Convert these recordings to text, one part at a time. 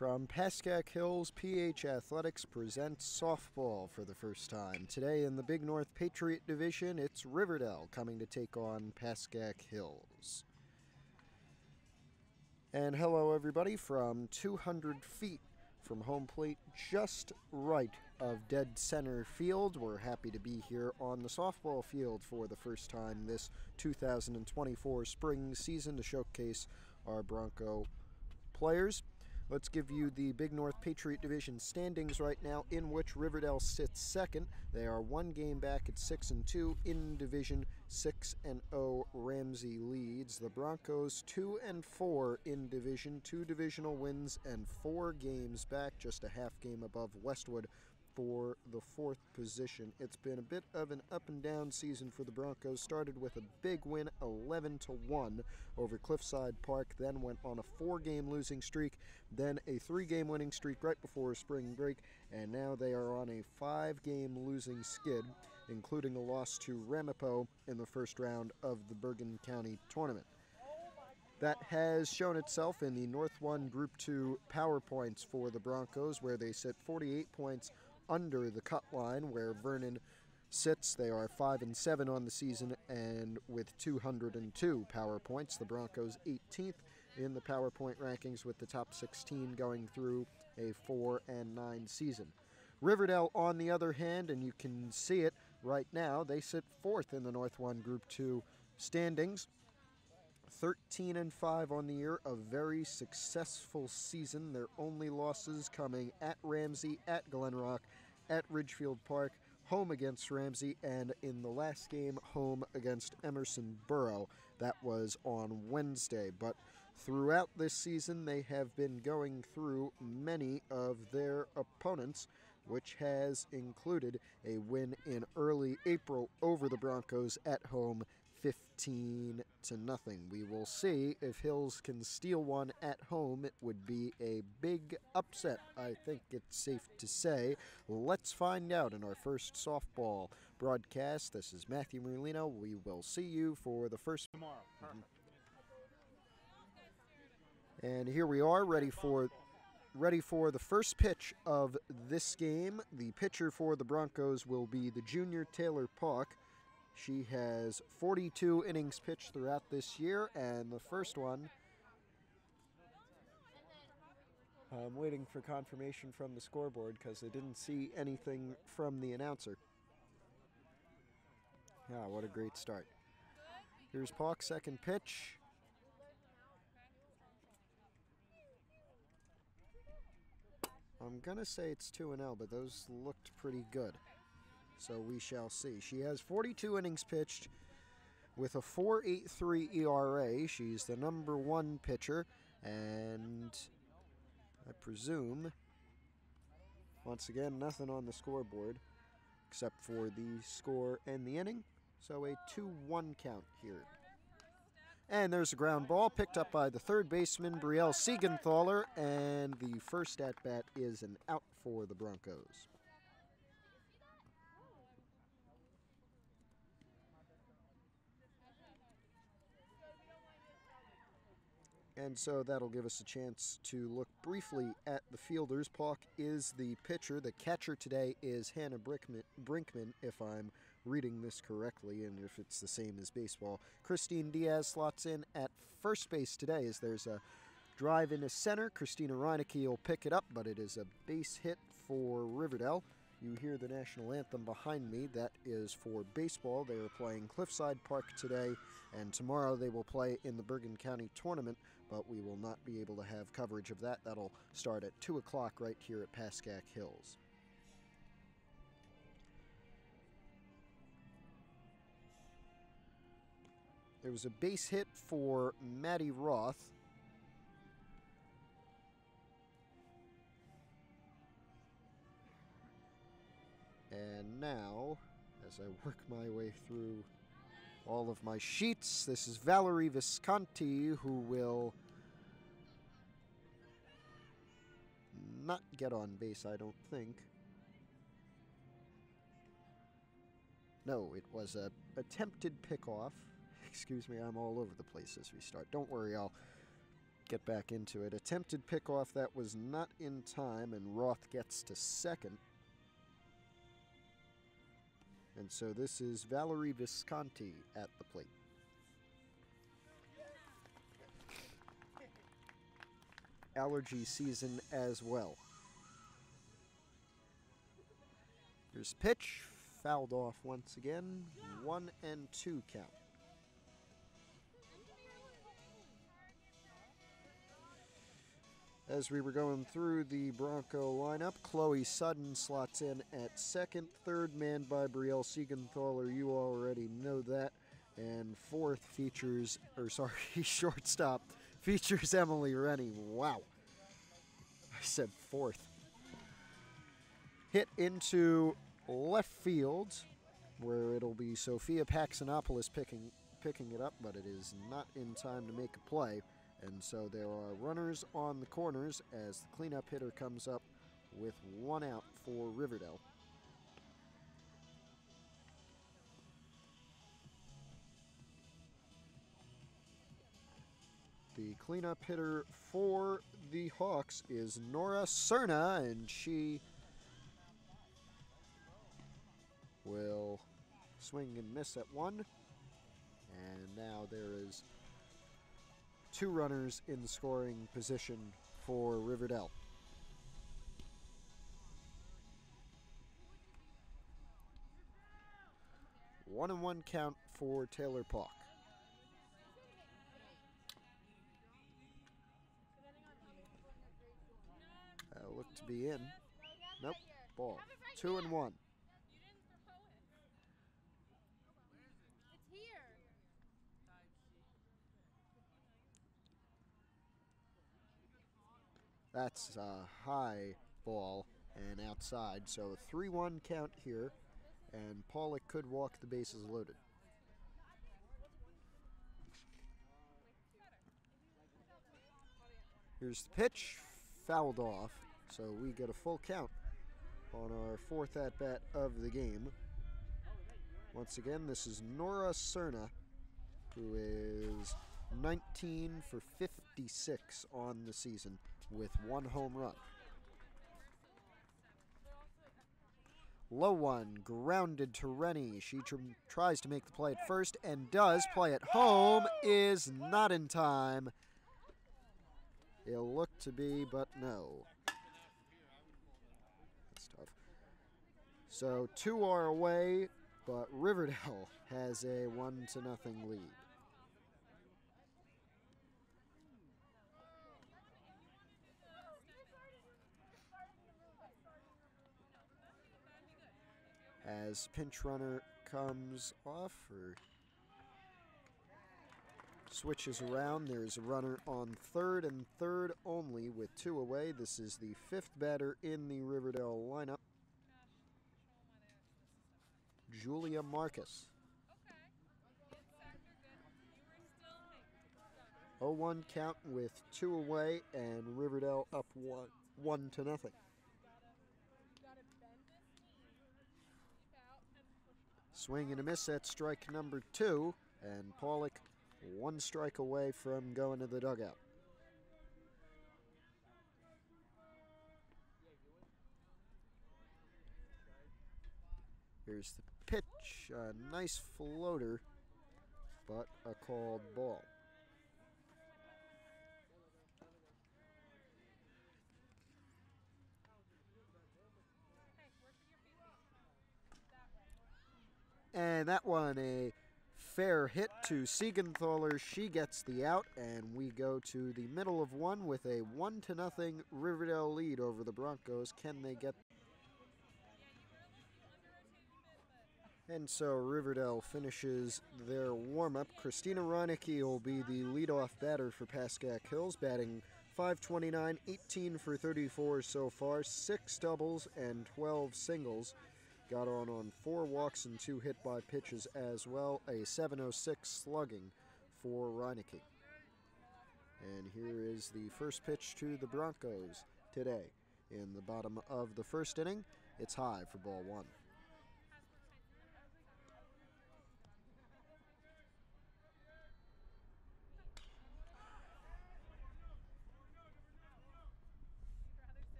From Pascack Hills, PH Athletics presents softball for the first time. Today in the Big North Patriot Division, it's Riverdale coming to take on Pascack Hills. And hello everybody from 200 feet from home plate, just right of dead center field. We're happy to be here on the softball field for the first time this 2024 spring season to showcase our Bronco players. Let's give you the Big North Patriot Division standings right now, in which Riverdale sits second. They are one game back at 6-2 in division. 6-0 Ramsey leads. The Broncos 2-4 in division, 2 divisional wins and 4 games back, just a half game above Westwood for the 4th position. It's been a bit of an up and down season for the Broncos. Started with a big win, 11-1 over Cliffside Park, then went on a 4-game losing streak, then a 3-game winning streak right before spring break, and now they are on a 5-game losing skid, including a loss to Ramapo in the first round of the Bergen County tournament. That has shown itself in the North 1 Group 2 power points for the Broncos, where they sit 48 points under the cut line, where Vernon sits. They are 5-7 on the season, and with 202 power points. The Broncos 18th in the power point rankings, with the top 16 going through a 4-9 season. Riverdale, on the other hand, and you can see it right now, they sit 4th in the North 1 Group 2 standings. 13-5 on the year, a very successful season. Their only losses coming at Ramsey, at Glen Rock, at Ridgefield Park, home against Ramsey, and in the last game, home against Emerson Borough. That was on Wednesday. But throughout this season, they have been going through many of their opponents, which has included a win in early April over the Broncos at home, 15-0. We will see if Hills can steal one at home. It would be a big upset, I think it's safe to say. Let's find out in our first softball broadcast. This is Matthew Merlino. We will see you for the first tomorrow. And here we are, ready for the first pitch of this game. The pitcher for the Broncos will be the junior Taylor Pauck. She has 42 innings pitched throughout this year, and the first one, I'm waiting for confirmation from the scoreboard because I didn't see anything from the announcer. Yeah, what a great start. Here's Pauck's second pitch. I'm going to say it's 2-0, but those looked pretty good. So we shall see. She has 42 innings pitched with a 4.83 ERA. She's the number 1 pitcher, and I presume, once again, nothing on the scoreboard except for the score and the inning. So a 2-1 count here. And there's a ground ball picked up by the third baseman, Brielle Siegenthaler, and the first at-bat is an out for the Broncos. And so that'll give us a chance to look briefly at the fielders. Pauck is the pitcher. The catcher today is Hannah Brinkman, if I'm reading this correctly, and if it's the same as baseball. Christine Diaz slots in at first base today as there's a drive into center. Christina Reinecke will pick it up, but it is a base hit for Riverdale. You hear the national anthem behind me. That is for baseball. They are playing Cliffside Park today, and tomorrow they will play in the Bergen County tournament, but we will not be able to have coverage of that. That'll start at 2 o'clock right here at Pascack Hills. There was a base hit for Maddie Roth. And now, as I work my way through all of my sheets, this is Valerie Visconti, who will not get on base, I don't think. No, it was a attempted pickoff. Excuse me, I'm all over the place as we start. Don't worry, I'll get back into it. Attempted pickoff that was not in time, and Roth gets to second. And so this is Valerie Visconti at the plate. Allergy season as well. Here's pitch, fouled off once again, 1-2 count. As we were going through the Bronco lineup, Chloe Sutton slots in at second, third manned by Brielle Siegenthaler, you already know that, and fourth features, shortstop, features Emily Rennie. Wow. I said fourth. Hit into left field, where it'll be Sophia Paxanopoulos picking it up, but it is not in time to make a play. And so there are runners on the corners as the cleanup hitter comes up with one out for Riverdale. The cleanup hitter for the Hawks is Nora Cerna, and she will swing and miss at one. And now there is 2 runners in scoring position for Riverdale. One and one count for Taylor Pauk. Look to be in. Nope. Ball. 2-1. That's a high ball and outside, so a 3-1 count here, and Pollock could walk the bases loaded. Here's the pitch, fouled off, so we get a full count on our 4th at-bat of the game. Once again, this is Nora Cerna, who is 19 for 56 on the season with 1 home run. Low one, grounded to Rennie. She tries to make the play at first and does. Play at home is not in time. It'll look to be, but no. That's tough. So 2 are away, but Riverdale has a 1-0 lead. As pinch runner comes off or switches around, there's a runner on third and third only with 2 away. This is the 5th batter in the Riverdale lineup, Julia Marcus. 0-1 count with 2 away, and Riverdale up 1-0. Swing and a miss at strike number 2, and Pollock 1 strike away from going to the dugout. Here's the pitch, a nice floater, but a called ball. And that one, a fair hit to Siegenthaler. She gets the out, and we go to the middle of 1 with a 1-0 Riverdale lead over the Broncos. Can they get? And so Riverdale finishes their warm-up. Christina Reinecke will be the leadoff batter for Pascack Hills, batting .529, 18 for 34 so far, 6 doubles and 12 singles. Got on 4 walks and 2 hit by pitches as well. A .706 slugging for Reinecke. And here is the first pitch to the Broncos today. In the bottom of the 1st inning, it's high for ball 1.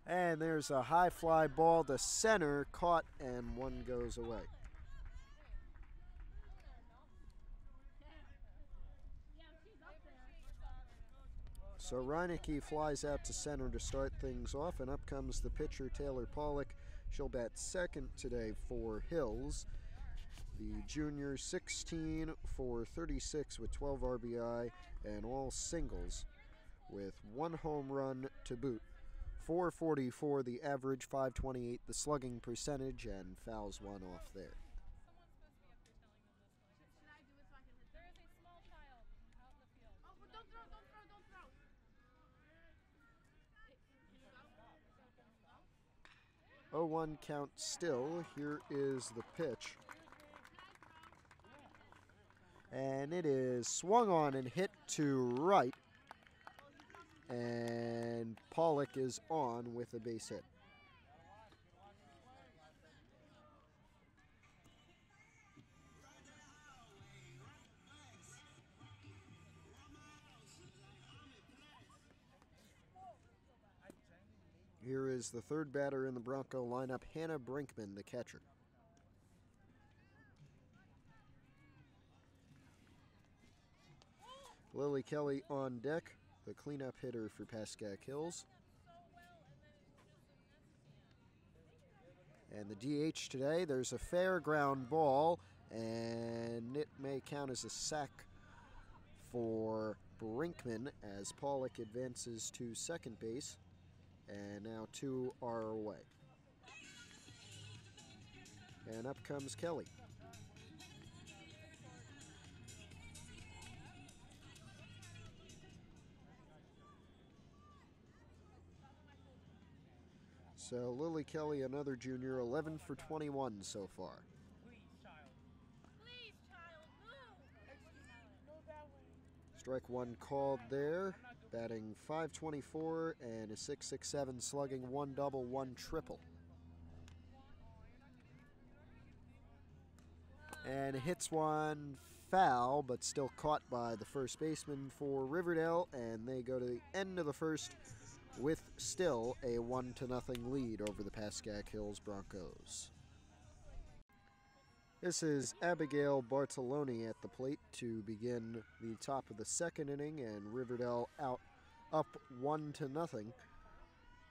And there's a high fly ball to center, caught, and one goes away. So Reinecke flies out to center to start things off, and up comes the pitcher, Taylor Pollock. She'll bat second today for Hills. The junior, 16 for 36 with 12 RBI and all singles with one home run to boot. 444 the average, 528 the slugging percentage, and fouls one off there. Oh, 1 count still. Here is the pitch. And it is swung on and hit to right. And Pollock is on with a base hit. Here is the third batter in the Bronco lineup, Hannah Brinkman, the catcher. Lily Kelly on deck, the cleanup hitter for Pascack Hills. And the DH today, there's a fair ground ball, and it may count as a sack for Brinkman as Pollock advances to second base. And now 2 are away. And up comes Kelly. So Lily Kelly, another junior, 11 for 21 so far. Strike one called there. Batting .524 and a .667, slugging 1 double, 1 triple. And hits one foul, but still caught by the first baseman for Riverdale, and they go to the end of the first with still a 1-0 lead over the Pascack Hills Broncos. This is Abigail Bartoloni at the plate to begin the top of the second inning, and Riverdale up 1-0.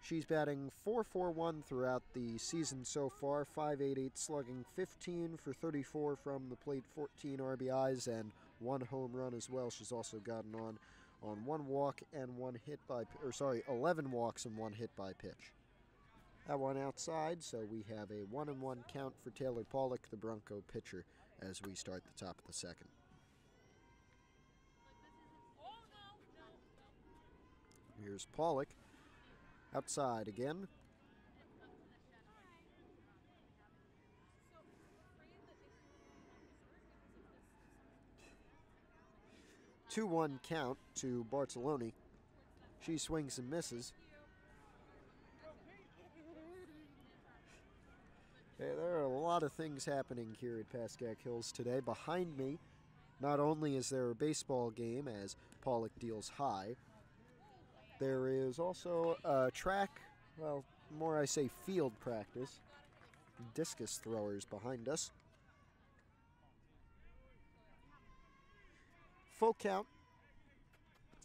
She's batting .441 throughout the season so far, .588 slugging, 15 for 34 from the plate, 14 RBIs, and 1 home run as well. She's also gotten on 1 walk and 11 walks and 1 hit by pitch. That one outside, so we have a 1-1 count for Taylor Pollock, the Bronco pitcher, as we start the top of the second. Here's Pollock, outside again. Two-one count to Bartoloni. She swings and misses. Hey, there are a lot of things happening here at Pascack Hills today. Behind me, not only is there a baseball game as Pollock deals high, there is also a track, well, more I say field practice. Discus throwers behind us. Full count.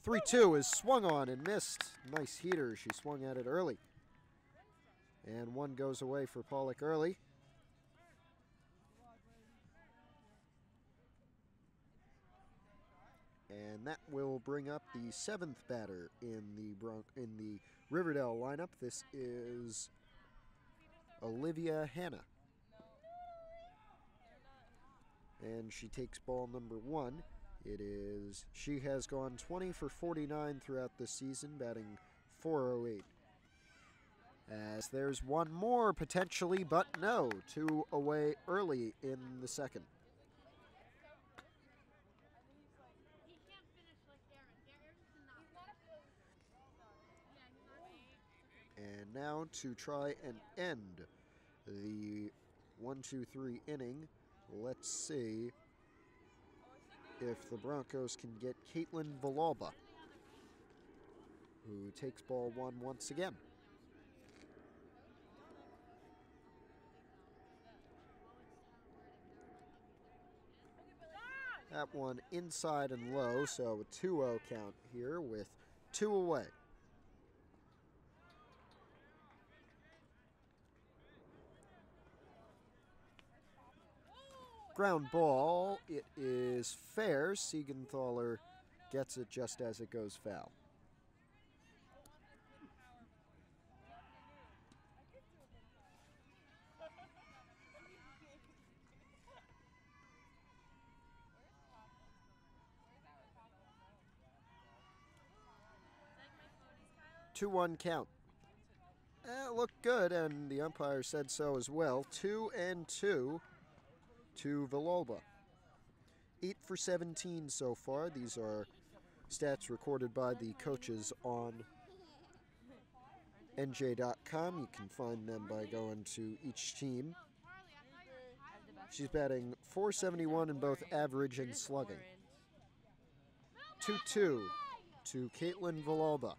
3-2 is swung on and missed. Nice heater. She swung at it early. And one goes away for Pollock early. And that will bring up the 7th batter in the Riverdale lineup. This is Olivia Hanna. And she takes ball number 1. She has gone 20 for 49 throughout this season, batting .408. As there's one more potentially, but no, 2 away early in the second. And now to try and end the 1-2-3 inning, let's see if the Broncos can get Caitlin Villalba, who takes ball 1 once again. That one inside and low, so a 2-0 count here with 2 away. Ground ball, it is fair. Siegenthaler gets it just as it goes foul. Two 1 count. It looked good, and the umpire said so as well. 2-2 to Villalba. 8 for 17 so far. These are stats recorded by the coaches on NJ.com. You can find them by going to each team. She's batting .471 in both average and slugging. 2-2 to Caitlin Villalba.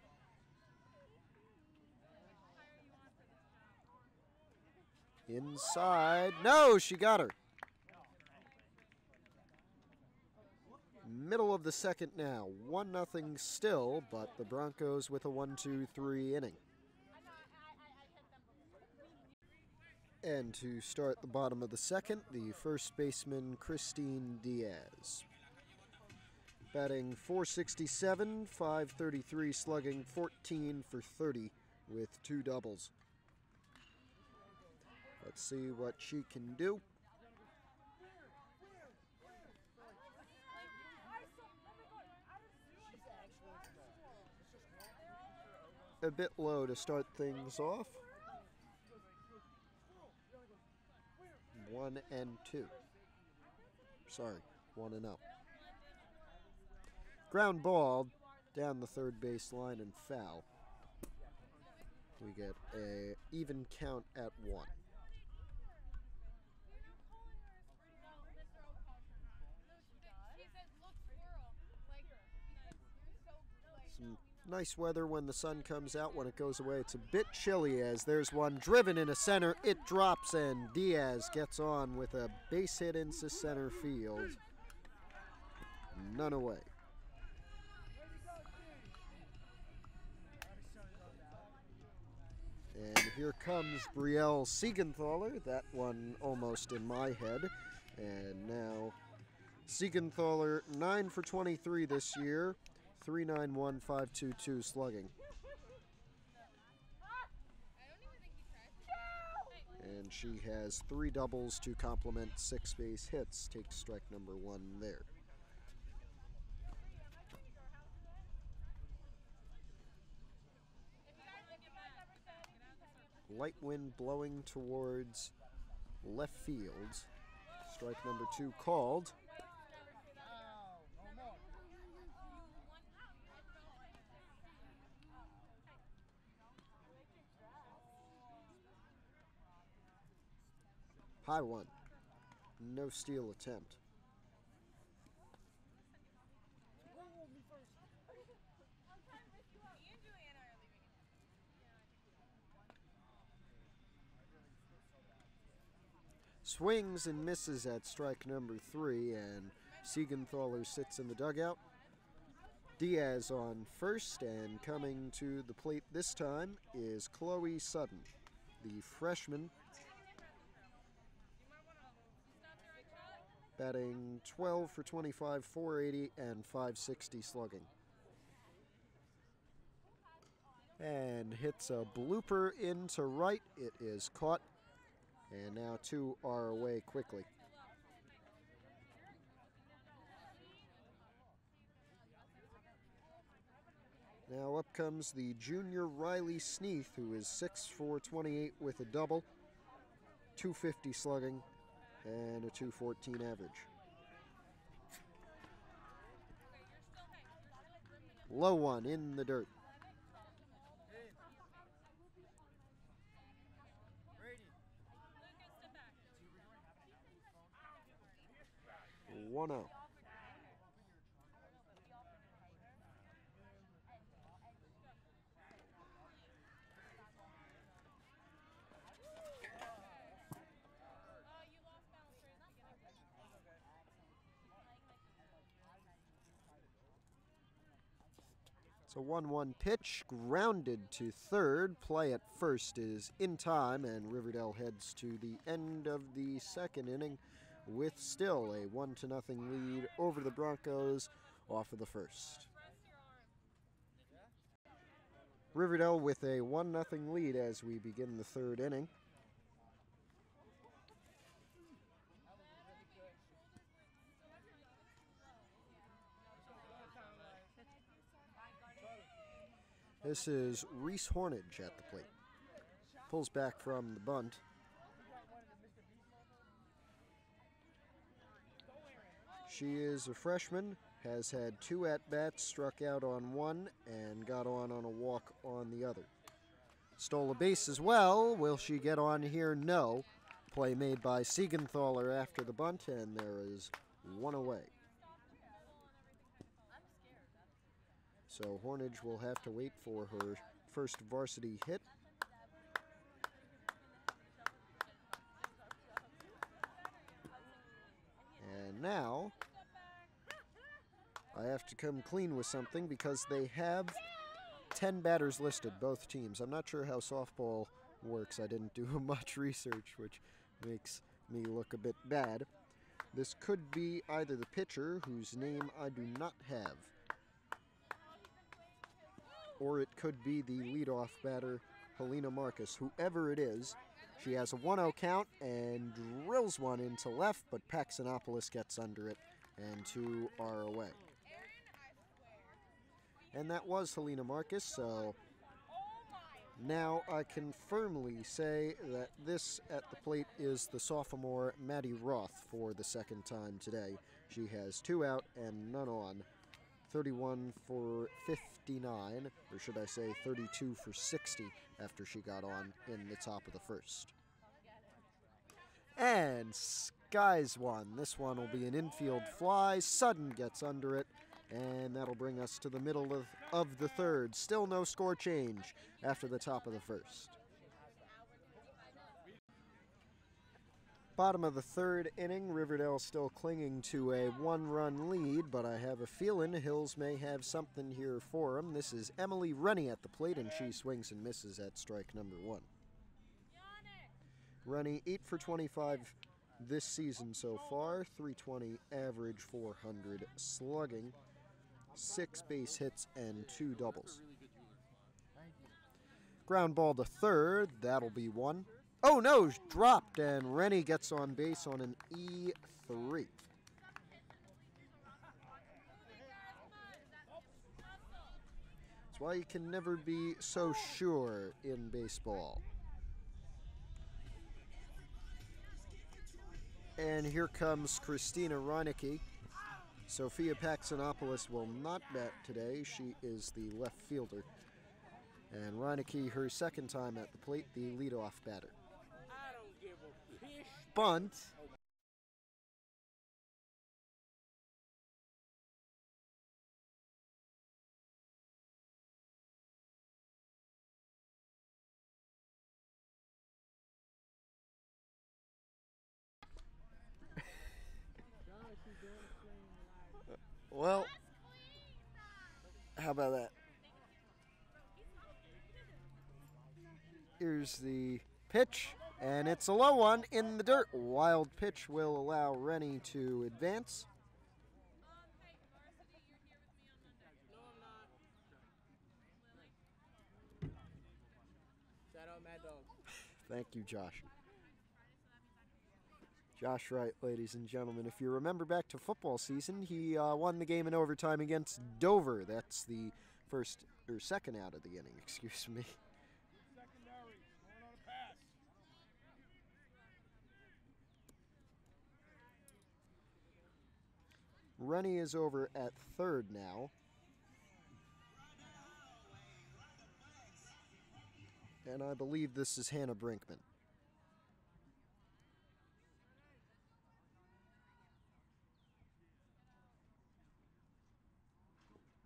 Inside. No, she got her. Middle of the second now. 1-0 still, but the Broncos with a 1-2-3 inning. And to start the bottom of the second, the first baseman, Christine Diaz. Batting .467, .533, slugging 14 for 30 with 2 doubles. Let's see what she can do. A bit low to start things off. 1-2. Sorry, 1-0. Ground ball down the third baseline and foul. We get a even count at 1. Some nice weather when the sun comes out. When it goes away, it's a bit chilly as there's one driven into center. It drops and Diaz gets on with a base hit into center field. None away. And here comes Brielle Siegenthaler. That one almost in my head. And now Siegenthaler 9 for 23 this year. 391, 522 slugging. And she has 3 doubles to complement 6 base hits. Takes strike number 1 there. Light wind blowing towards left field. Strike number 2 called. High one. No steal attempt. Swings and misses at strike number 3, and Siegenthaler sits in the dugout. Diaz on first, and coming to the plate this time is Chloe Sutton, the freshman. Batting 12 for 25, 480, and 560 slugging. And hits a blooper into right. It is caught. And now 2 are away quickly. Now up comes the junior Riley Sneath, who is 6 for 28 with a double, 250 slugging, and a 214 average. Low one in the dirt. 1-0. So 1-1 pitch, grounded to third. Play at first is in time, and Riverdale heads to the end of the second inning with still a 1-0 lead over the Broncos off of the first. Riverdale with a 1-0 lead as we begin the third inning. This is Reese Hornage at the plate. Pulls back from the bunt. She is a freshman, has had 2 at-bats, struck out on 1, and got on a walk on the other. Stole a base as well. Will she get on here? No. Play made by Siegenthaler after the bunt, and there is 1 away. So Hornage will have to wait for her first varsity hit. And now I have to come clean with something because they have 10 batters listed, both teams. I'm not sure how softball works. I didn't do much research, which makes me look a bit bad. This could be either the pitcher, whose name I do not have, or it could be the leadoff batter, Helena Marcus. Whoever it is, she has a 1-0 count and drills one into left, but Paxanopoulos gets under it, and 2 are away. And that was Helena Marcus, so now I can firmly say that this at the plate is the sophomore Maddie Roth for the second time today. She has 2 out and none on. 31 for 59, or should I say 32 for 60 after she got on in the top of the first. And skies one. This one will be an infield fly. Sudden gets under it, and that'll bring us to the middle of the third. Still no score change after the top of the first. Bottom of the third inning, Riverdale still clinging to a 1-run lead, but I have a feeling Hills may have something here for them. This is Emily Rennie at the plate, and she swings and misses at strike number 1. Rennie 8 for 25 this season so far, 320 average, 400 slugging, 6 base hits, and 2 doubles. Ground ball to third, that'll be 1. Oh no, dropped, and Rennie gets on base on an E3. That's why you can never be so sure in baseball. And here comes Christina Reinecke. Sophia Paxanopoulos will not bat today. She is the left fielder. And Reinecke, her second time at the plate, the leadoff batter. Bunt. Well, how about that? Here's the pitch, and it's a low one in the dirt. Wild pitch will allow Rennie to advance. Thank you, Josh. Josh Wright, ladies and gentlemen. If you remember back to football season, he won the game in overtime against Dover. That's the first or second out of the inning, excuse me. Rennie is over at third now. And I believe this is Hannah Brinkman.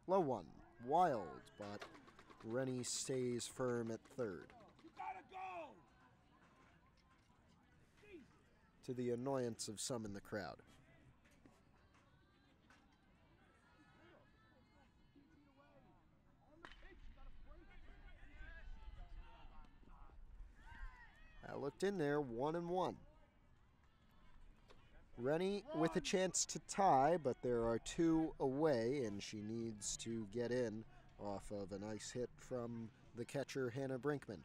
Low one, wild, but Rennie stays firm at third. To the annoyance of some in the crowd. I looked in there, 1-1. Rennie with a chance to tie, but there are 2 away, and she needs to get in off of a nice hit from the catcher, Hannah Brinkman.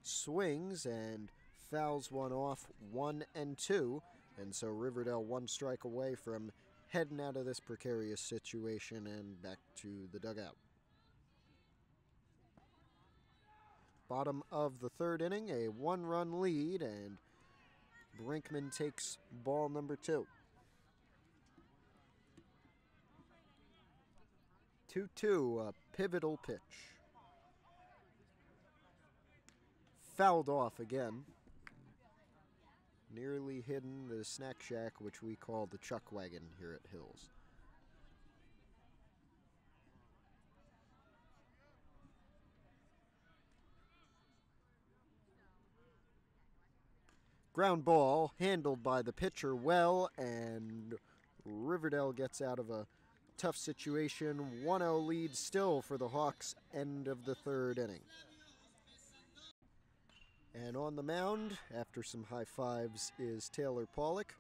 Swings and fouls one off, 1-2, and so Riverdale 1 strike away from heading out of this precarious situation and back to the dugout. Bottom of the 3rd inning, a 1-run lead, and Brinkman takes ball number 2. 2-2, a pivotal pitch. Fouled off again. Nearly hidden the snack shack, which we call the chuck wagon here at Hills. Ground ball handled by the pitcher well, and Riverdale gets out of a tough situation. 1-0 lead still for the Hawks, end of the 3rd inning. And on the mound, after some high fives, is Taylor Pollock.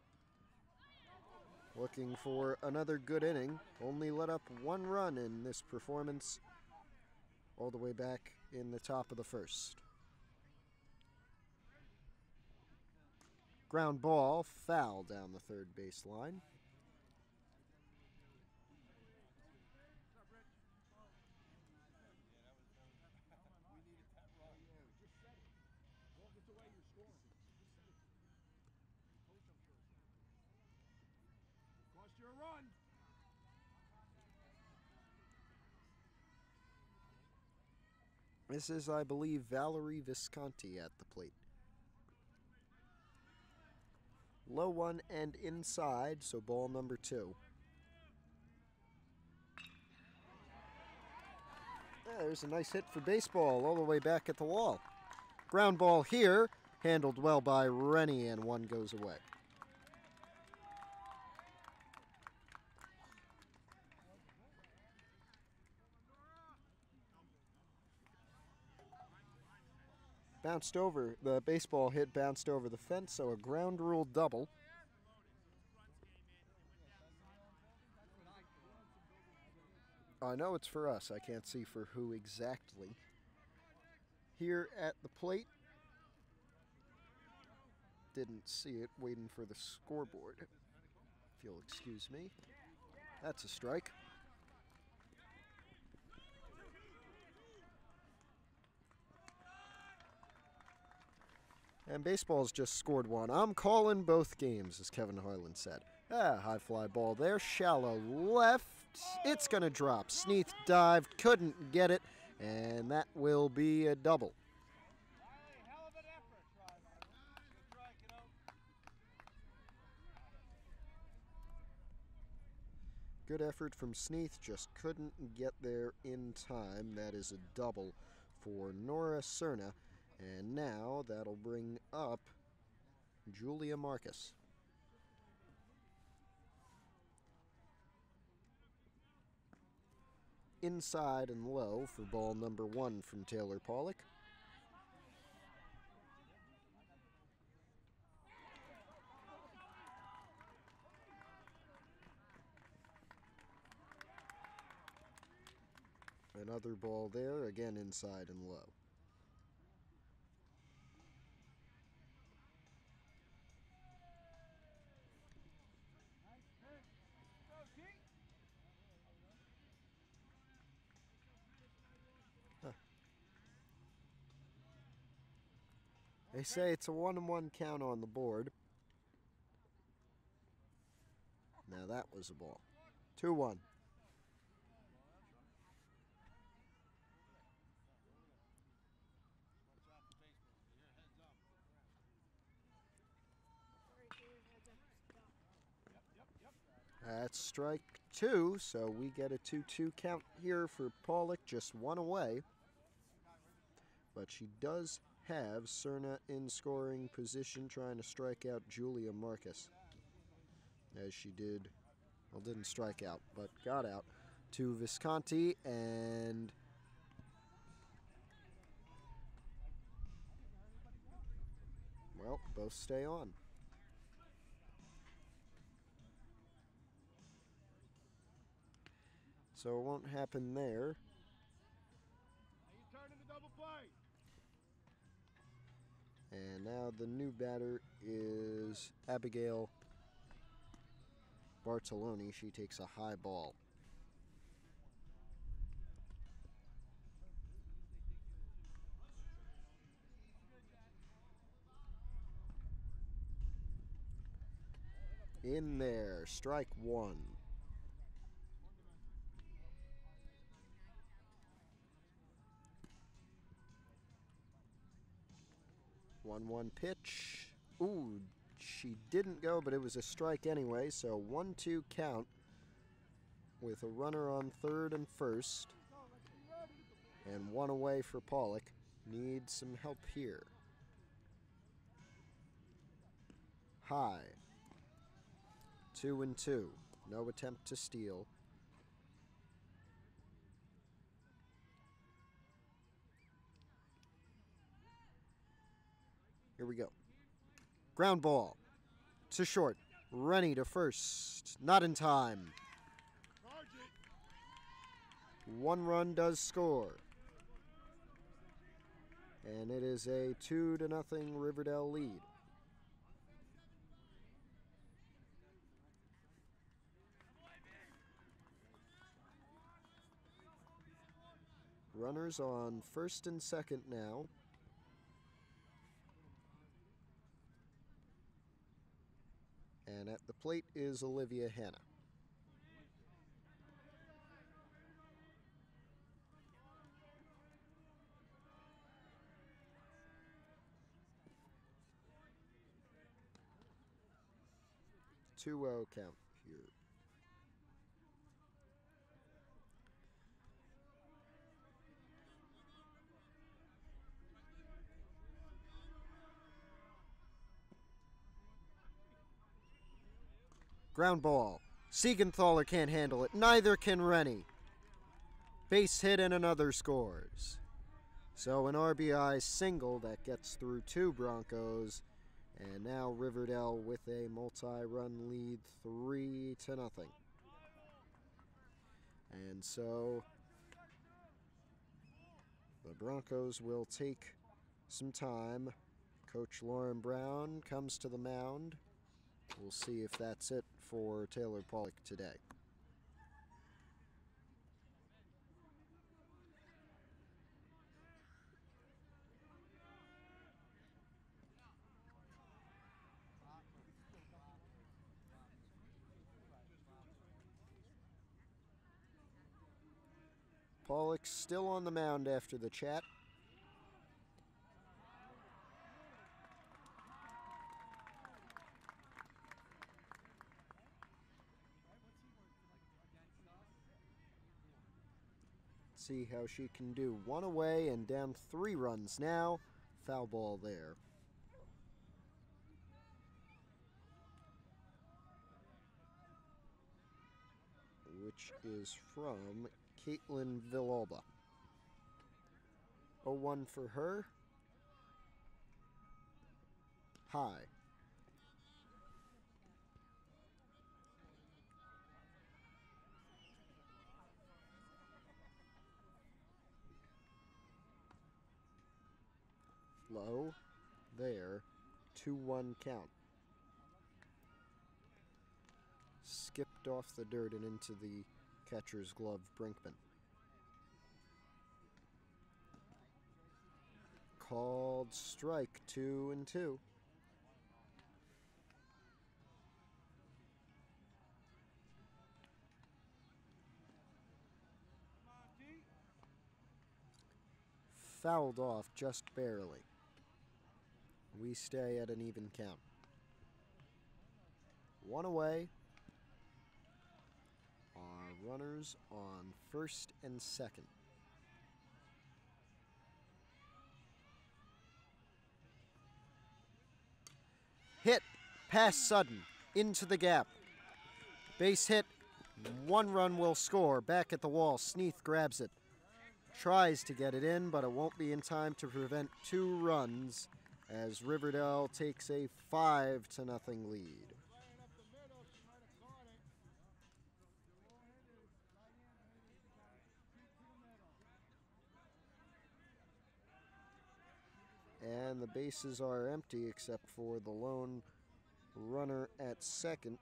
Looking for another good inning. Only let up 1 run in this performance all the way back in the top of the 1st. Ground ball, foul down the 3rd baseline. This is, I believe, Valerie Visconti at the plate. Low one and inside, so ball number 2. There's a nice hit for baseball all the way back at the wall. Ground ball here, handled well by Rennie, and 1 goes away. Bounced over, the baseball hit bounced over the fence, so a ground rule double. I know it's for us, I can't see for who exactly. Here at the plate, didn't see it, waiting for the scoreboard. If you'll excuse me. That's a strike. And baseball's just scored 1. I'm calling both games, as Kevin Harlan said. High fly ball there, shallow left. It's going to drop. Sneath dived, couldn't get it, and that will be a double. Good effort from Sneath, just couldn't get there in time. That is a double for Nora Cerna. And now that'll bring up Julia Marcus. Inside and low for ball number 1 from Taylor Pollock. Another ball there, again inside and low. They say it's a 1-1 count on the board. Now that was a ball. 2-1. That's strike 2, so we get a 2-2 count here for Pollock, just 1 away. But she does have Cerna in scoring position, trying to strike out Julia Marcus. As she did, well, didn't strike out, but got out to Visconti, and Well, both stay on. So it won't happen there. And now the new batter is Abigail Bartoloni. She takes a high ball. In there, strike one. One pitch. Ooh, she didn't go, but it was a strike anyway, so 1-2 count with a runner on third and first. And one away for Pollock. Needs some help here. High. 2-2. No attempt to steal. Here we go. Ground ball to short. Rennie to first. Not in time. One run does score. And it is a 2-0 Riverdale lead. Runners on first and second now. And at the plate is Olivia Hanna. Two-0 count here. Ground ball. Siegenthaler can't handle it. Neither can Rennie. Base hit and another scores. So an RBI single that gets through two Broncos. And now Riverdale with a multi-run lead, 3-0. And so the Broncos will take some time. Coach Lauren Brown comes to the mound. We'll see if that's it for Taylor Pollock today. Pollock still on the mound after the chat. See how she can do. One away and down 3 runs now. Foul ball there. Which is from Caitlin Villalba. 0-1 for her. High. Low. There. 2-1 count. Skipped off the dirt and into the catcher's glove, Brinkman. Called strike, 2-2. Fouled off just barely. We stay at an even count. One away. Our runners on first and second. Hit, pass sudden, into the gap. Base hit, 1 run will score. Back at the wall, Sneath grabs it. Tries to get it in, but it won't be in time to prevent 2 runs as Riverdale takes a 5-0 lead. And the bases are empty except for the lone runner at second.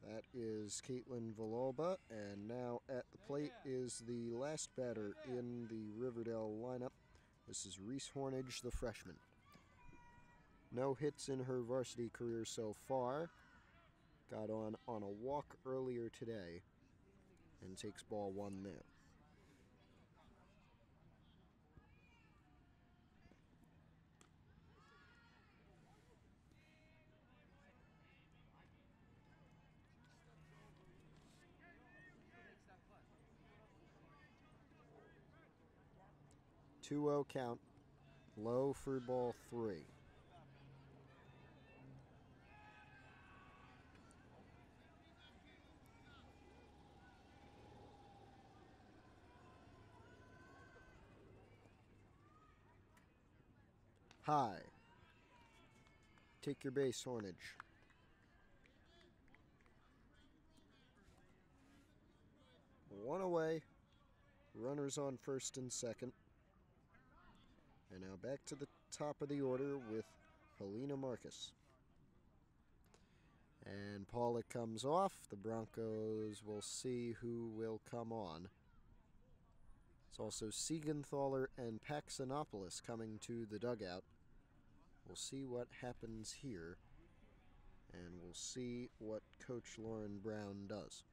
That is Caitlin Villalba, and now at the plate is the last batter in the Riverdale lineup. This is Reese Hornage, the freshman. No hits in her varsity career so far. Got on a walk earlier today and takes ball one there. Two-0 count, low for ball 3. High. Take your base, Hornage. One away. Runners on first and second. And now back to the top of the order with Helena Marcus. And Pollock comes off. The Broncos will see who will come on. It's also Siegenthaler and Paxanopoulos coming to the dugout. We'll see what happens here, and we'll see what Coach Lauren Brown does.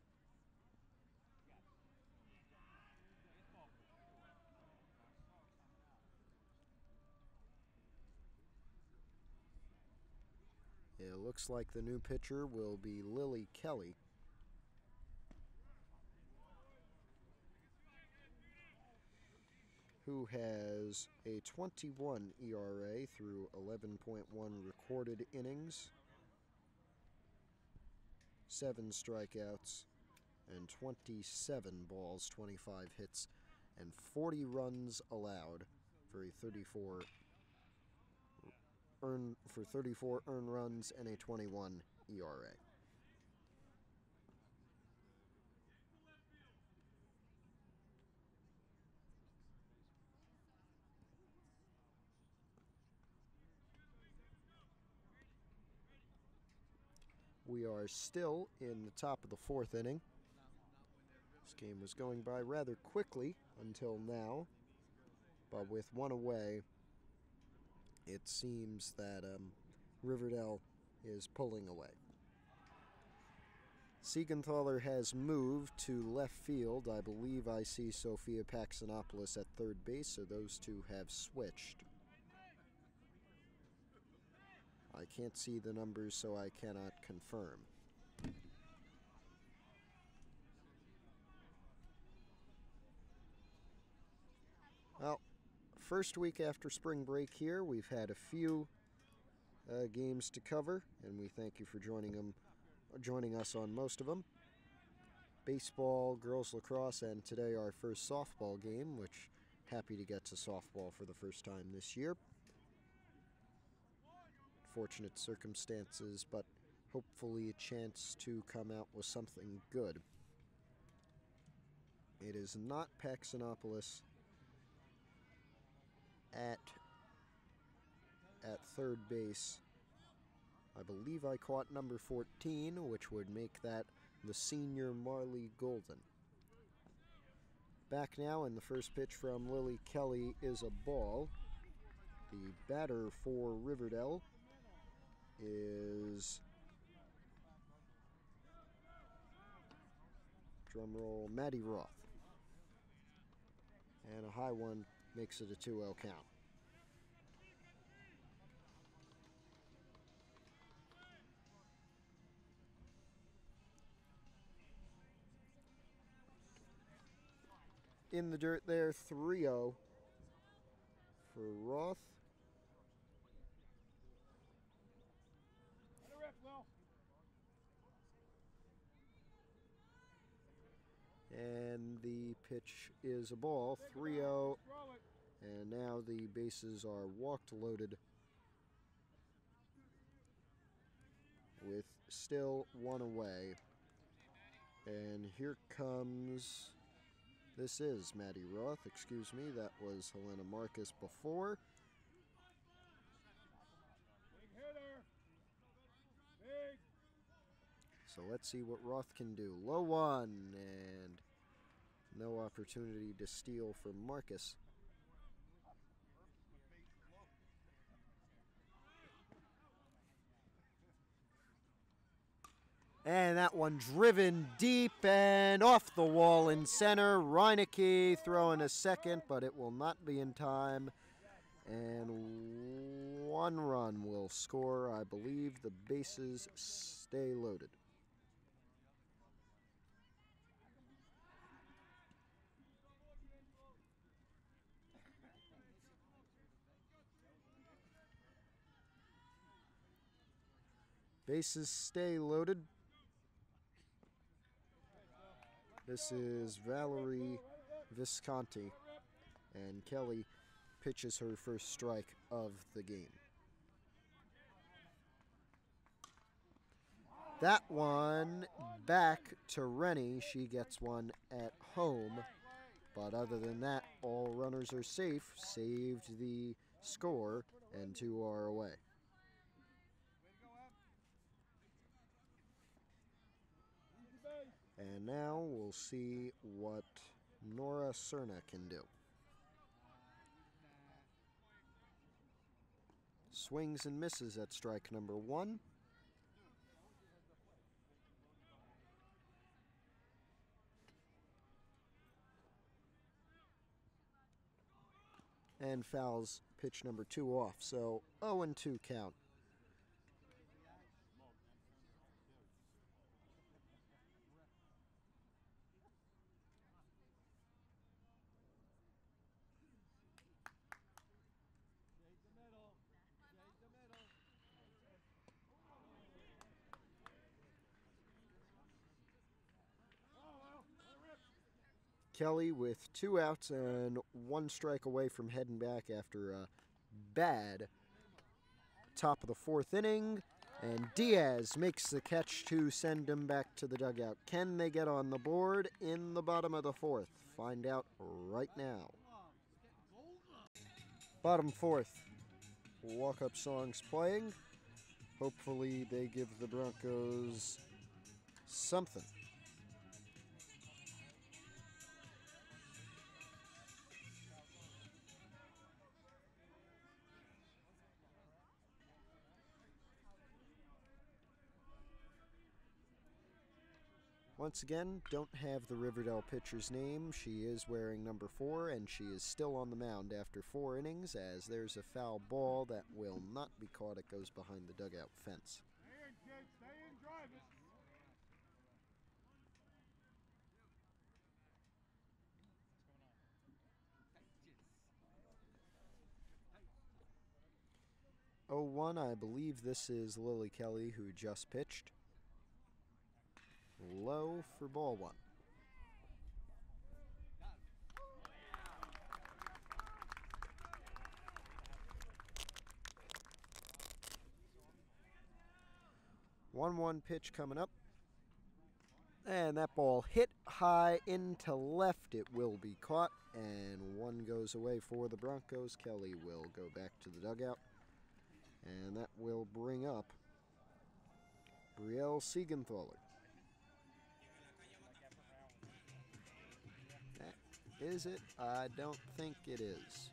It looks like the new pitcher will be Lily Kelly. Who has a 21 ERA through 11.1 recorded innings, 7 strikeouts, and 27 balls, 25 hits, and 40 runs allowed for 34 earned runs and a 21 ERA. We are still in the top of the 4th inning. This game was going by rather quickly until now, but with one away, it seems that Riverdale is pulling away. Siegenthaler has moved to left field. I believe I see Sophia Paxanopoulos at third base, so those two have switched. I can't see the numbers, so I cannot confirm. Well, first week after spring break here, we've had a few games to cover, and we thank you for joining us on most of them. Baseball, girls lacrosse, and today our first softball game, which happy to get to softball for the first time this year. Fortunate circumstances, but hopefully a chance to come out with something good. It is not Paxanopoulos at third base. I believe I caught number 14, which would make that the senior Marley Golden. Back now, and the first pitch from Lily Kelly is a ball. The batter for Riverdale is, drumroll, Maddie Roth. And a high one makes it a 2-0 count. In the dirt there, 3-0 for Roth. And the pitch is a ball, 3-0, And now the bases are walked loaded with still one away. And here comes, this is Maddie Roth, excuse me, that was Helena Marcus before. So let's see what Roth can do. Low one, and no opportunity to steal from Marcus. And that one driven deep and off the wall in center. Reinecke throwing a second, but it will not be in time. And one run will score. I believe the bases stay loaded. Bases stay loaded. This is Valerie Visconti, and Kelly pitches her first strike of the game. That one back to Rennie. She gets one at home. But other than that, all runners are safe. Saved the score, and 2 are away. And now we'll see what Nora Cerna can do. Swings and misses at strike number 1. And fouls pitch number 2 off, so 0-2 count. Kelly with 2 outs and 1 strike away from heading back after a bad top of the 4th inning. And Diaz makes the catch to send him back to the dugout. Can they get on the board in the bottom of the 4th? Find out right now. Bottom 4th. Walk-up songs playing. Hopefully they give the Broncos something. Once again, don't have the Riverdale pitcher's name. She is wearing number 4, and she is still on the mound after 4 innings, as there's a foul ball that will not be caught. It goes behind the dugout fence. Stay in, kids. Stay in, drive it. Oh, 1, I believe this is Lily Kelly, who just pitched. Low for ball 1. One pitch coming up. And that ball hit high into left. It will be caught, and 1 goes away for the Broncos. Kelly will go back to the dugout, and that will bring up Brielle Siegenthaler. Is it? I don't think it is.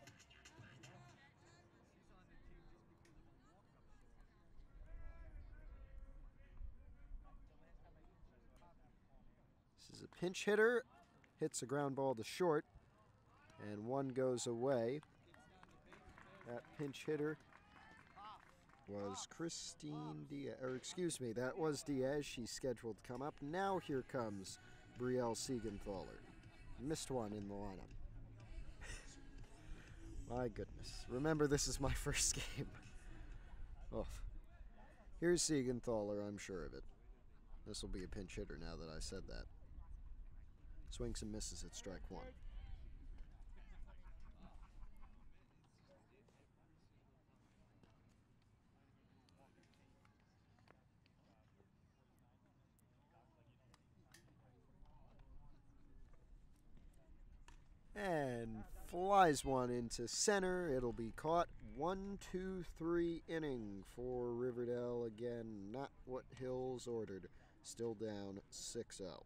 This is a pinch hitter. Hits a ground ball to short, and 1 goes away. That pinch hitter was Christine Diaz, or excuse me, that was Diaz. She's scheduled to come up. Now here comes Brielle Siegenthaler. Missed one in the lineup. My goodness. Remember, this is my first game. Oh. Here's Siegenthaler, I'm sure of it. This will be a pinch hitter now that I said that. Swings and misses at strike 1. flies one into center. It'll be caught. 1-2-3 inning for Riverdale. Again, not what Hills ordered. Still down 6-0.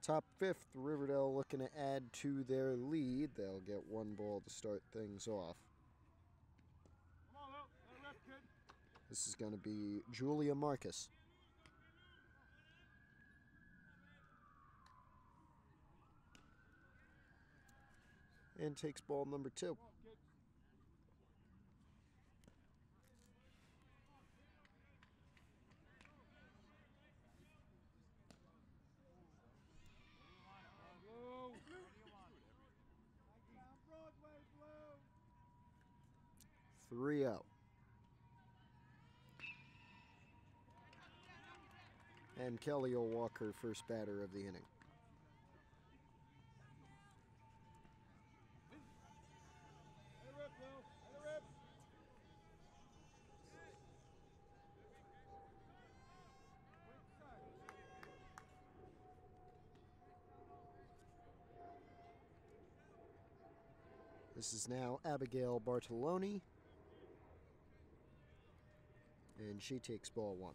Top fifth, Riverdale looking to add to their lead. They'll get one ball to start things off. Come on, let it rip, kid. This is going to be Julia Marcus. And takes ball number 2. Come on, kid. Blue. Down Broadway, Blue. 3-0. And Kelly will walk her first batter of the inning. Let it rip, Blue. Let it rip. This is now Abigail Bartoloni. And she takes ball 1.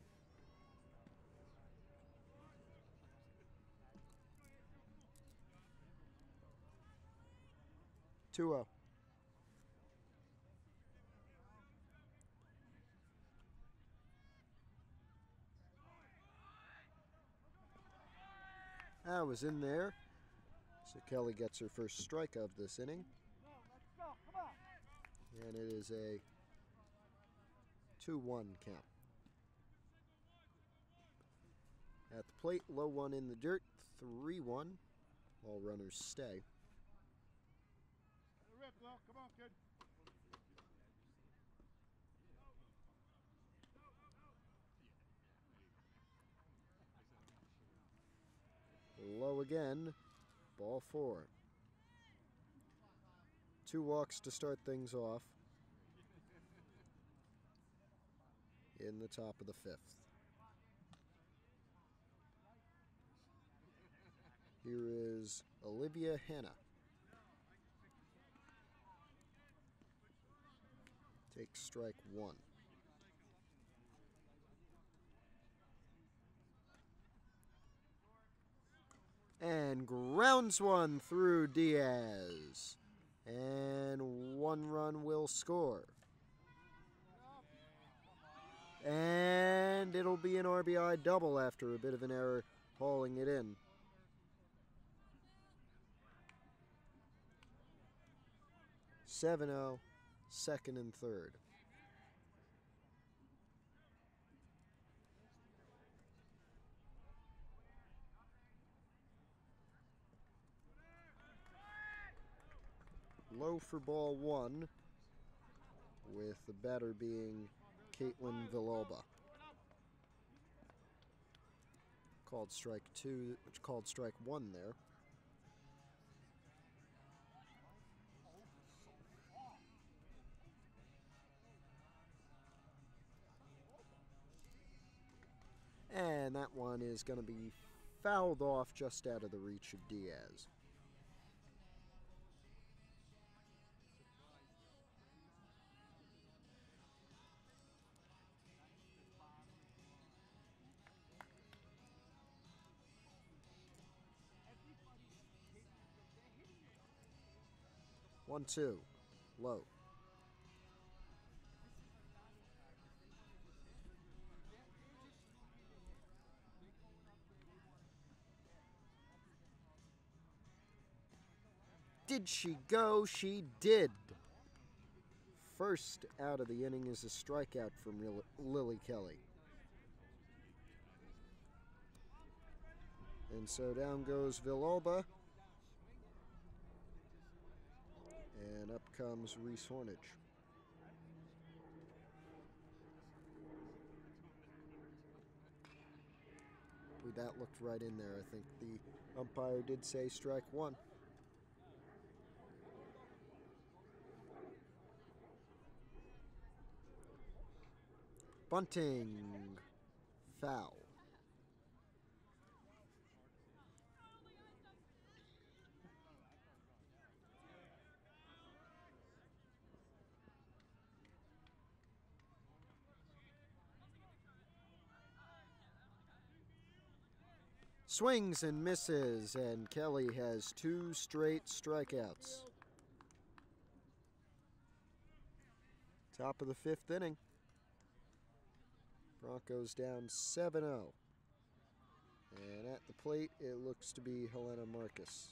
Two-oh. That was in there. So Kelly gets her first strike of this inning. Let's go. Come on. And it is a 2-1 count. At the plate, low one in the dirt, 3-1. All runners stay. Let it rip, Blue. Come on, kid. Low again, ball 4. 2 walks to start things off in the top of the 5th. Here is Olivia Hanna. Takes strike 1. And grounds one through Diaz. And 1 run will score. And it'll be an RBI double after a bit of an error hauling it in. 7-0, second and third. Low for ball 1, with the batter being Caitlin Villalba. Called strike 2, which called strike 1 there. And that one is going to be fouled off just out of the reach of Diaz. One, two, low. Did she go? She did. First out of the inning is a strikeout from Lily Kelly. And so down goes Villalba. And up comes Reese Hornage. Ooh, that looked right in there. I think the umpire did say strike 1. Bunting. Foul. Swings and misses, and Kelly has 2 straight strikeouts. Top of the 5th inning. Broncos down 7-0. And at the plate, it looks to be Helena Marcus.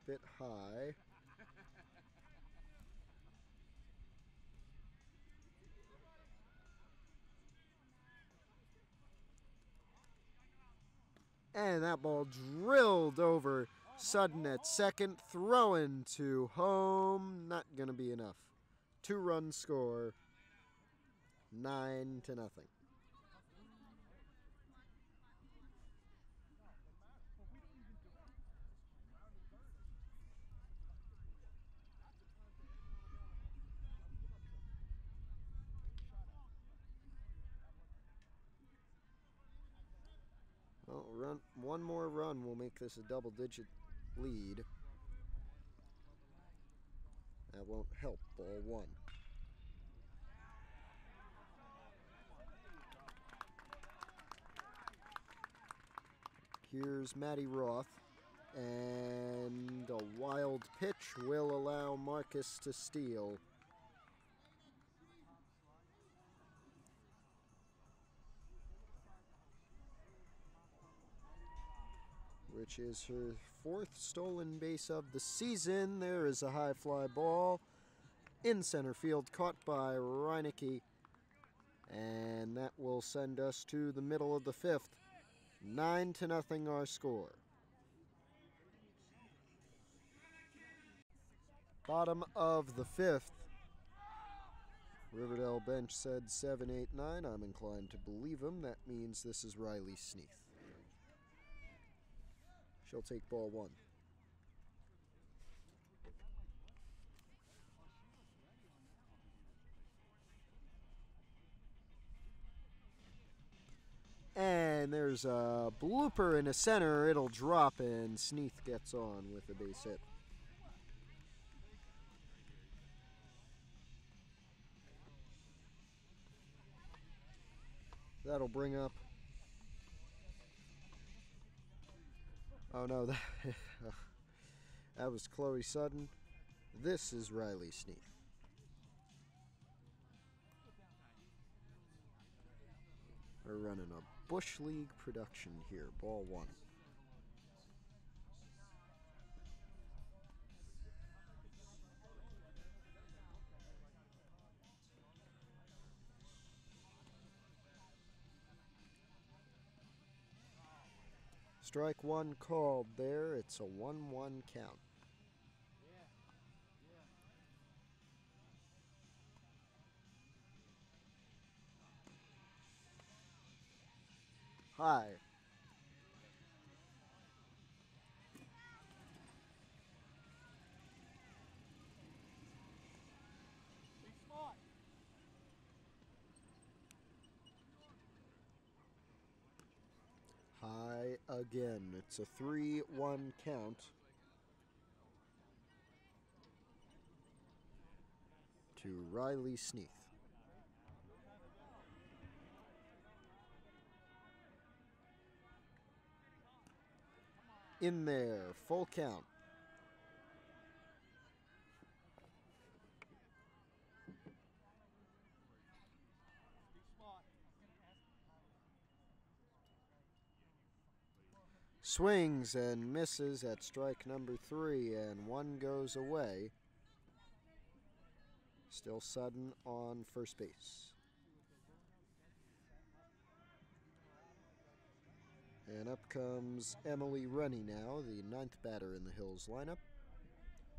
Bit high. And that ball drilled over Sudden at second. Throwing to home. Not going to be enough. 2-run score. 9-0. Well, one more run will make this a double-digit lead. That won't help. Ball 1. Here's Matty Roth, and a wild pitch will allow Marcus to steal. Which is her 4th stolen base of the season. There is a high fly ball in center field, caught by Reinecke. And that will send us to the middle of the 5th. 9-0 our score. Bottom of the 5th. Riverdale bench said 7-8-9. I'm inclined to believe him. That means this is Riley Sneath. She'll take ball 1. And there's a blooper in the center. It'll drop, and Sneath gets on with a base hit. That'll bring up... Oh no, that was Chloe Sutton. This is Riley Sneath. We're running a Bush League production here. Ball 1. Strike 1 called there. It's a 1-1 count. High. High again. It's a 3-1 count. To Riley Sneath. In there, full count. Swings and misses at strike number 3, and 1 goes away. Still Sudden on first base. And up comes Emily Rennie now, the 9th batter in the Hills lineup.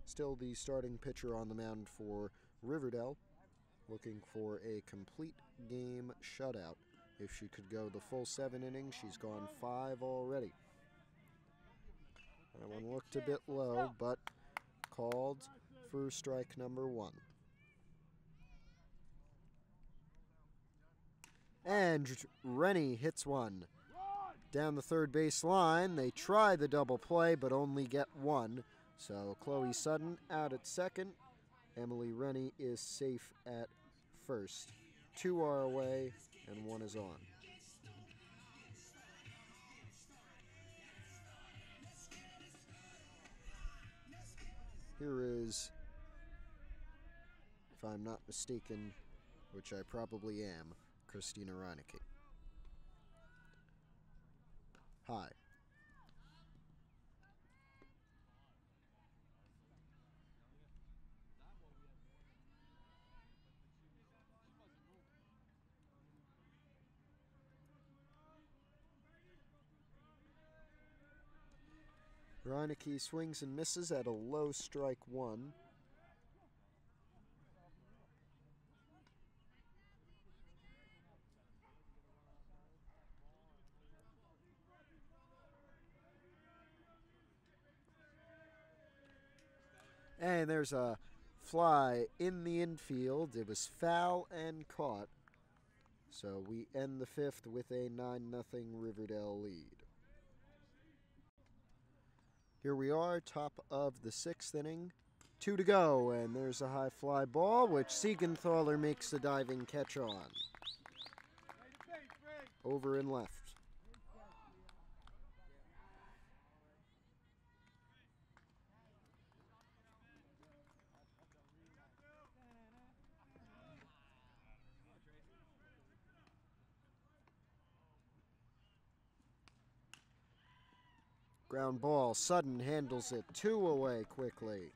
Still the starting pitcher on the mound for Riverdale, looking for a complete game shutout. If she could go the full 7 innings, she's gone 5 already. That one looked a bit low, but called for strike number 1. And Rennie hits one. Down the third base line, they try the double play, but only get 1. So Chloe Sutton out at second. Emily Rennie is safe at first. 2 are away and 1 is on. Here is, if I'm not mistaken, which I probably am, Christina Reinecke. Hi. Reinecke swings and misses at a low strike 1. And there's a fly in the infield. It was foul and caught. So we end the 5th with a 9-0 Riverdale lead. Here we are, top of the 6th inning. 2 to go, and there's a high fly ball, which Siegenthaler makes the diving catch on. Over and left. Ground ball, Sutton handles it 2 away quickly.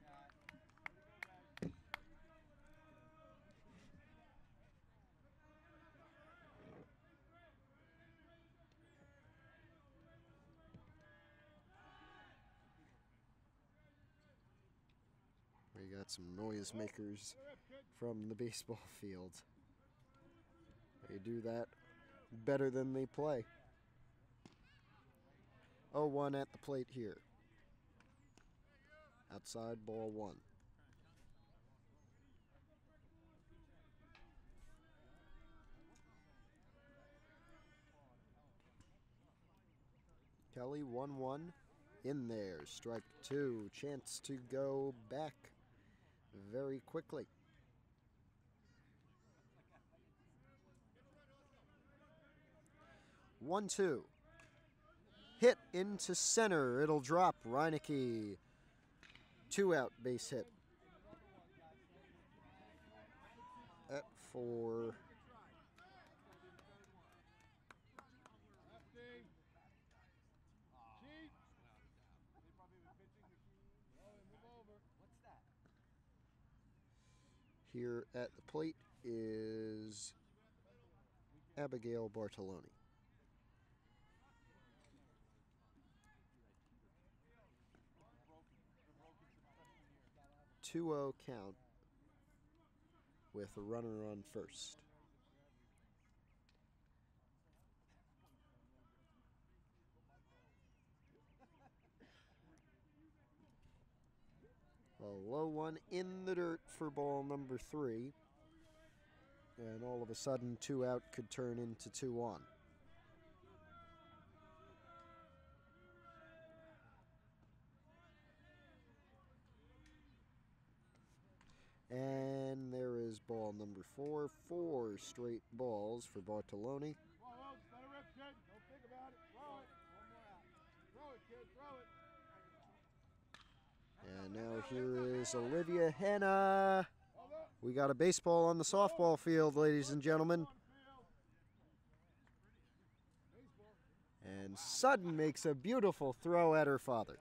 We got some noisemakers from the baseball field. They do that better than they play. 0-1 at the plate here. Outside, ball 1. Kelly 1-1 in there. Strike 2. Chance to go back very quickly. One, 2. Hit into center. It'll drop. Reinecke. 2 out base hit. At 4. Here at the plate is Abigail Bartoloni. 2-0 count with a runner on first. A low one in the dirt for ball number 3. And all of a sudden, 2 out could turn into 2 on. And there is ball number 4. 4 straight balls for Bartoloni. And now here is Olivia Hanna. We got a baseball on the softball field, ladies and gentlemen. And Sutton makes a beautiful throw at her father.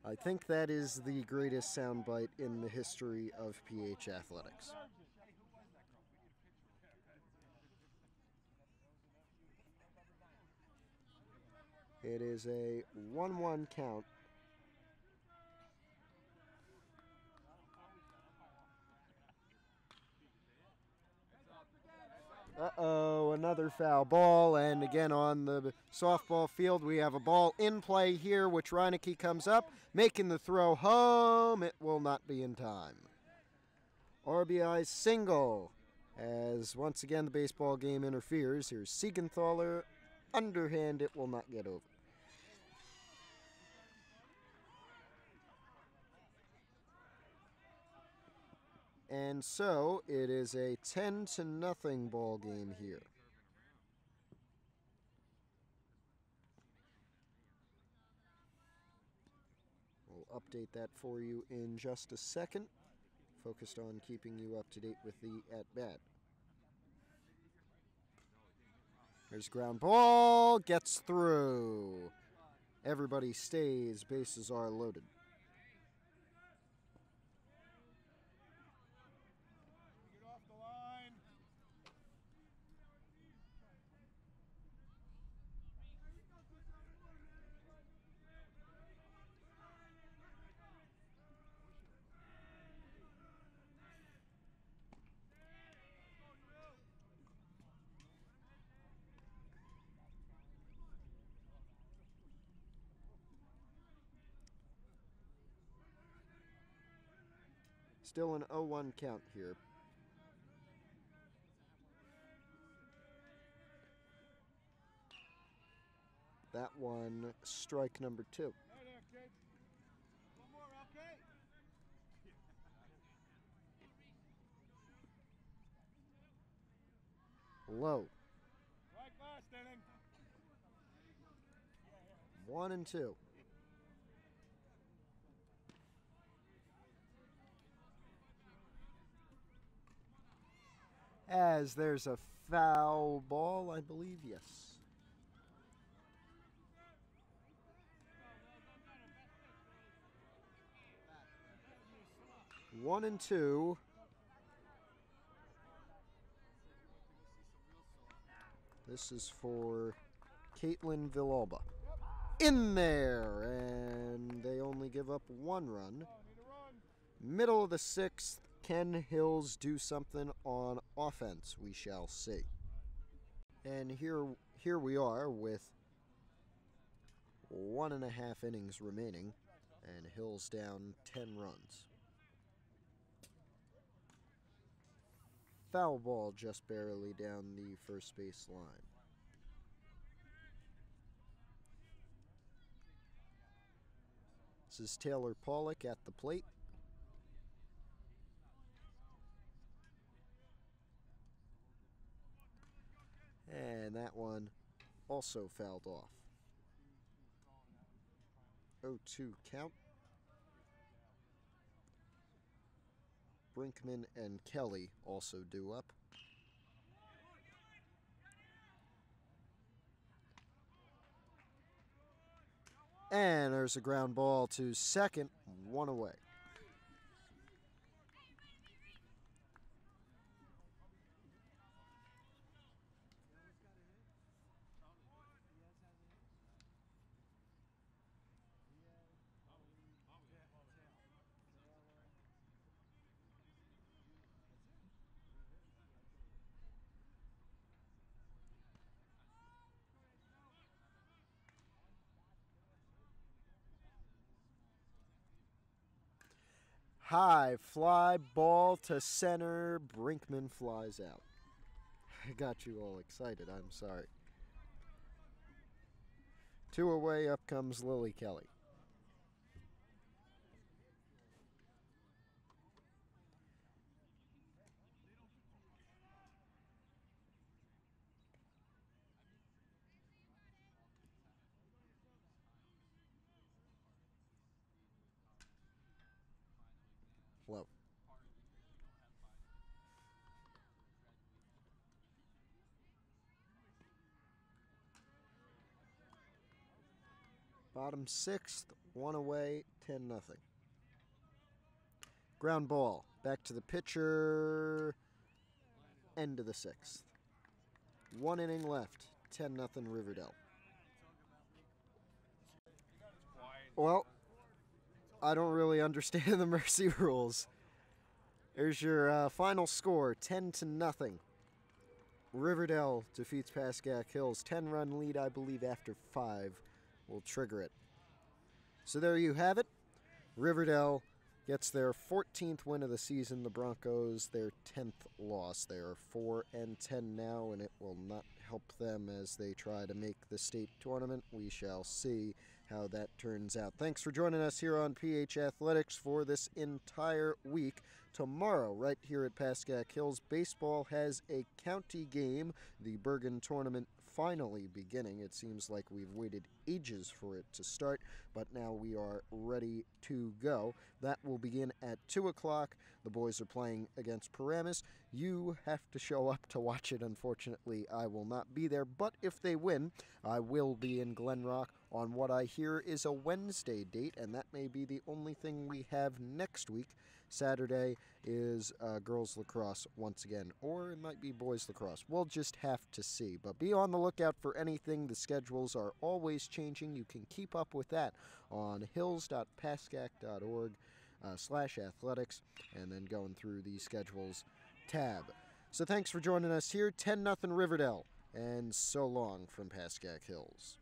I think that is the greatest soundbite in the history of PH athletics. It is a 1-1 count. Uh-oh, another foul ball, and again on the softball field we have a ball in play here, which Reinecke comes up, making the throw home. It will not be in time. RBI single As once again the baseball game interferes. Here's Siegenthaler. Underhand, it will not get over. And so it is a 10-0 ball game here. We'll update that for you in just a second. Focused on keeping you up to date with the at-bat. There's ground ball, gets through. Everybody stays, bases are loaded. Get off the line. Still an 0-1 count here. That one, strike number 2. Hey there, kid. One more, okay? Low. Like last inning. 1-2. As there's a foul ball, I believe, yes. One and two. This is for Caitlin Villalba. In there, and they only give up 1 run. Middle of the 6th, can Hills do something on offense? We shall see. And here we are with 1.5 innings remaining, and Hills down 10 runs. Foul ball just barely down the first base line. This is Taylor Pollock at the plate. And that one also fouled off. 0-2 count. Brinkman and Kelly also due up. And there's a ground ball to second, 1 away. High fly ball to center. Brinkman flies out. I got you all excited. I'm sorry. 2 away. Up comes Lily Kelly. Low. Bottom 6th, 1 away, 10-0. Ground ball, back to the pitcher, end of the 6th. 1 inning left, 10-0 Riverdale. Well, I don't really understand the mercy rules. There's your final score, 10-0. Riverdale defeats Pascack Hills. 10-run lead, I believe, after 5 will trigger it. So there you have it. Riverdale gets their 14th win of the season. The Broncos, their 10th loss. They are 4-10 now, and it will not help them as they try to make the state tournament. We shall see how that turns out. Thanks for joining us here on PH Athletics for this entire week. Tomorrow, right here at Pascack Hills, baseball has a county game. The Bergen tournament finally beginning. It seems like we've waited ages for it to start, but now we are ready to go. That will begin at 2 o'clock. The boys are playing against Paramus. You have to show up to watch it. Unfortunately, I will not be there, but if they win, I will be in Glen Rock on what I hear is a Wednesday date, and that may be the only thing we have next week. Saturday is girls lacrosse once again, or it might be boys lacrosse. We'll just have to see. But be on the lookout for anything. The schedules are always changing. You can keep up with that on hills.pascack.org/athletics, and then going through the schedules tab. So thanks for joining us here. 10-0 Riverdale, and so long from Pascack Hills.